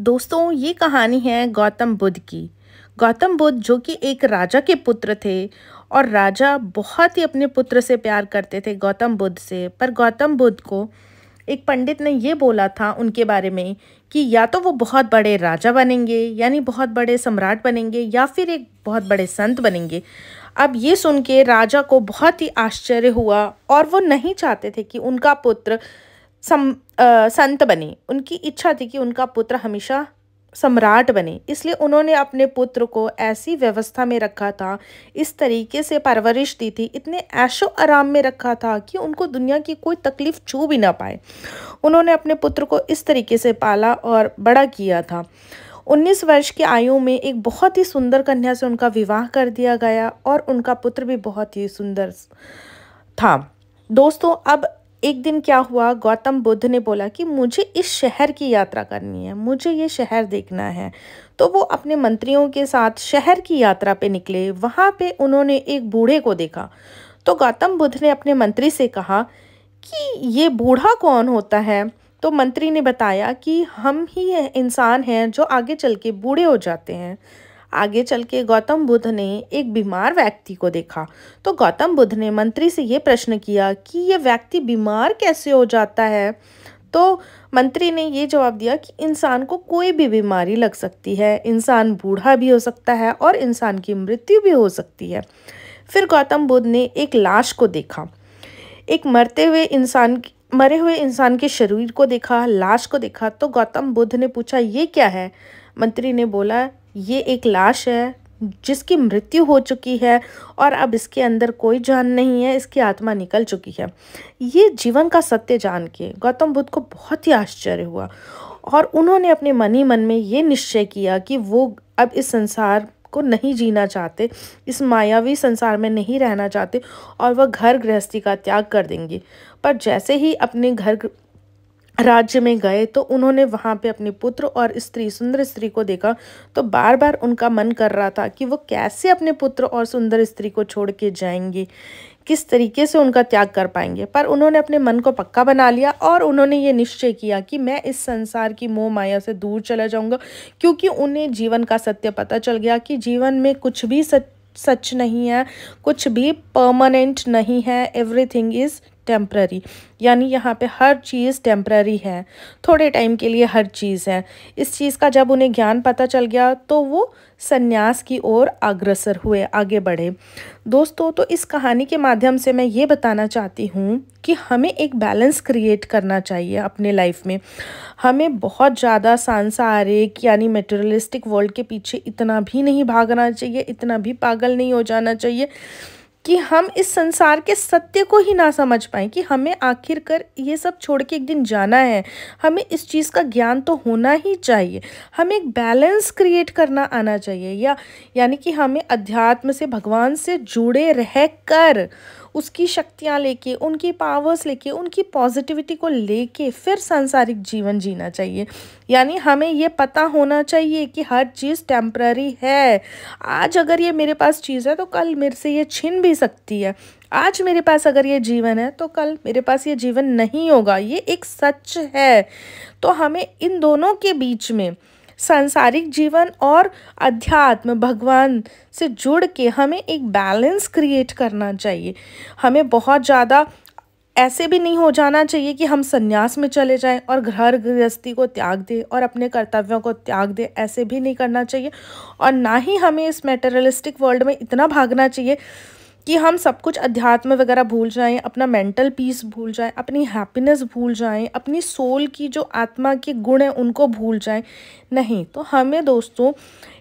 दोस्तों ये कहानी है गौतम बुद्ध की। गौतम बुद्ध जो कि एक राजा के पुत्र थे और राजा बहुत ही अपने पुत्र से प्यार करते थे गौतम बुद्ध से। पर गौतम बुद्ध को एक पंडित ने ये बोला था उनके बारे में कि या तो वो बहुत बड़े राजा बनेंगे यानी बहुत बड़े सम्राट बनेंगे या फिर एक बहुत बड़े संत बनेंगे। अब ये सुन के राजा को बहुत ही आश्चर्य हुआ और वो नहीं चाहते थे कि उनका पुत्र संत बने। उनकी इच्छा थी कि उनका पुत्र हमेशा सम्राट बने। इसलिए उन्होंने अपने पुत्र को ऐसी व्यवस्था में रखा था, इस तरीके से परवरिश दी थी, इतने ऐशो आराम में रखा था कि उनको दुनिया की कोई तकलीफ छू भी ना पाए। उन्होंने अपने पुत्र को इस तरीके से पाला और बड़ा किया था। 19 वर्ष की आयु में एक बहुत ही सुंदर कन्या से उनका विवाह कर दिया गया और उनका पुत्र भी बहुत ही सुंदर था। दोस्तों अब एक दिन क्या हुआ, गौतम बुद्ध ने बोला कि मुझे इस शहर की यात्रा करनी है, मुझे ये शहर देखना है। तो वो अपने मंत्रियों के साथ शहर की यात्रा पे निकले। वहाँ पे उन्होंने एक बूढ़े को देखा। तो गौतम बुद्ध ने अपने मंत्री से कहा कि ये बूढ़ा कौन होता है। तो मंत्री ने बताया कि हम ही इंसान हैं जो आगे चल के बूढ़े हो जाते हैं। आगे चल के गौतम बुद्ध ने एक बीमार व्यक्ति को देखा। तो गौतम बुद्ध ने मंत्री से ये प्रश्न किया कि ये व्यक्ति बीमार कैसे हो जाता है। तो मंत्री ने ये जवाब दिया कि इंसान को कोई भी बीमारी लग सकती है, इंसान बूढ़ा भी हो सकता है और इंसान की मृत्यु भी हो सकती है। फिर गौतम बुद्ध ने एक लाश को देखा, एक मरे हुए इंसान के शरीर को देखा, लाश को देखा। तो गौतम बुद्ध ने पूछा ये क्या है। मंत्री ने बोला ये एक लाश है जिसकी मृत्यु हो चुकी है और अब इसके अंदर कोई जान नहीं है, इसकी आत्मा निकल चुकी है। ये जीवन का सत्य जान के गौतम बुद्ध को बहुत ही आश्चर्य हुआ और उन्होंने अपने मन ही मन में ये निश्चय किया कि वो अब इस संसार को नहीं जीना चाहते, इस मायावी संसार में नहीं रहना चाहते और वह घर गृहस्थी का त्याग कर देंगे। पर जैसे ही अपने घर राज्य में गए तो उन्होंने वहाँ पे अपने पुत्र और सुंदर स्त्री को देखा। तो बार बार उनका मन कर रहा था कि वो कैसे अपने पुत्र और सुंदर स्त्री को छोड़ के जाएंगे, किस तरीके से उनका त्याग कर पाएंगे। पर उन्होंने अपने मन को पक्का बना लिया और उन्होंने ये निश्चय किया कि मैं इस संसार की मोह माया से दूर चला जाऊंगा, क्योंकि उन्हें जीवन का सत्य पता चल गया कि जीवन में कुछ भी सच नहीं है, कुछ भी परमानेंट नहीं है। एवरीथिंग इज़ टेम्प्ररी, यानी यहाँ पे हर चीज़ टेम्प्ररी है, थोड़े टाइम के लिए हर चीज़ है। इस चीज़ का जब उन्हें ज्ञान पता चल गया तो वो संन्यास की ओर अग्रसर हुए, आगे बढ़े। दोस्तों तो इस कहानी के माध्यम से मैं ये बताना चाहती हूँ कि हमें एक बैलेंस क्रिएट करना चाहिए अपने लाइफ में। हमें बहुत ज़्यादा सांसारिक यानी मटेरियलिस्टिक वर्ल्ड के पीछे इतना भी नहीं भागना चाहिए, इतना भी पागल नहीं हो जाना चाहिए कि हम इस संसार के सत्य को ही ना समझ पाएँ कि हमें आखिरकार ये सब छोड़ के एक दिन जाना है। हमें इस चीज़ का ज्ञान तो होना ही चाहिए। हमें एक बैलेंस क्रिएट करना आना चाहिए, यानी कि हमें अध्यात्म से, भगवान से जुड़े रह कर उसकी शक्तियाँ लेके, उनकी पावर्स लेके, उनकी पॉजिटिविटी को लेके फिर सांसारिक जीवन जीना चाहिए। यानी हमें ये पता होना चाहिए कि हर चीज़ टेम्प्ररी है। आज अगर ये मेरे पास चीज़ है तो कल मेरे से ये छिन भी सकती है। आज मेरे पास अगर ये जीवन है तो कल मेरे पास ये जीवन नहीं होगा। ये एक सच है। तो हमें इन दोनों के बीच में सांसारिक जीवन और अध्यात्म, भगवान से जुड़ के हमें एक बैलेंस क्रिएट करना चाहिए। हमें बहुत ज़्यादा ऐसे भी नहीं हो जाना चाहिए कि हम संन्यास में चले जाएं और घर गृहस्थी को त्याग दें और अपने कर्तव्यों को त्याग दें। ऐसे भी नहीं करना चाहिए और ना ही हमें इस मटेरियलिस्टिक वर्ल्ड में इतना भागना चाहिए कि हम सब कुछ अध्यात्म वगैरह भूल जाएं, अपना मेंटल पीस भूल जाएं, अपनी हैप्पीनेस भूल जाएं, अपनी सोल की जो आत्मा के गुण हैं उनको भूल जाएं। नहीं, तो हमें दोस्तों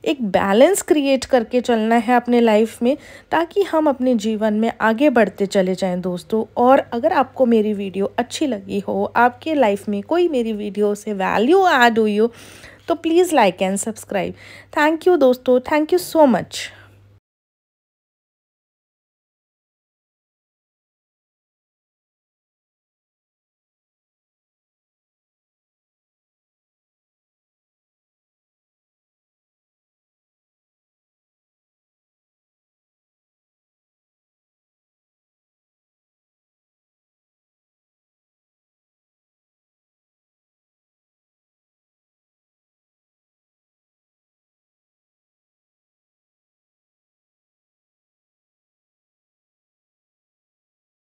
एक बैलेंस क्रिएट करके चलना है अपने लाइफ में, ताकि हम अपने जीवन में आगे बढ़ते चले जाएं दोस्तों। और अगर आपको मेरी वीडियो अच्छी लगी हो, आपके लाइफ में कोई मेरी वीडियो से वैल्यू ऐड हुई हो, तो please like and subscribe. Thank you दोस्तों, थैंक यू सो मच।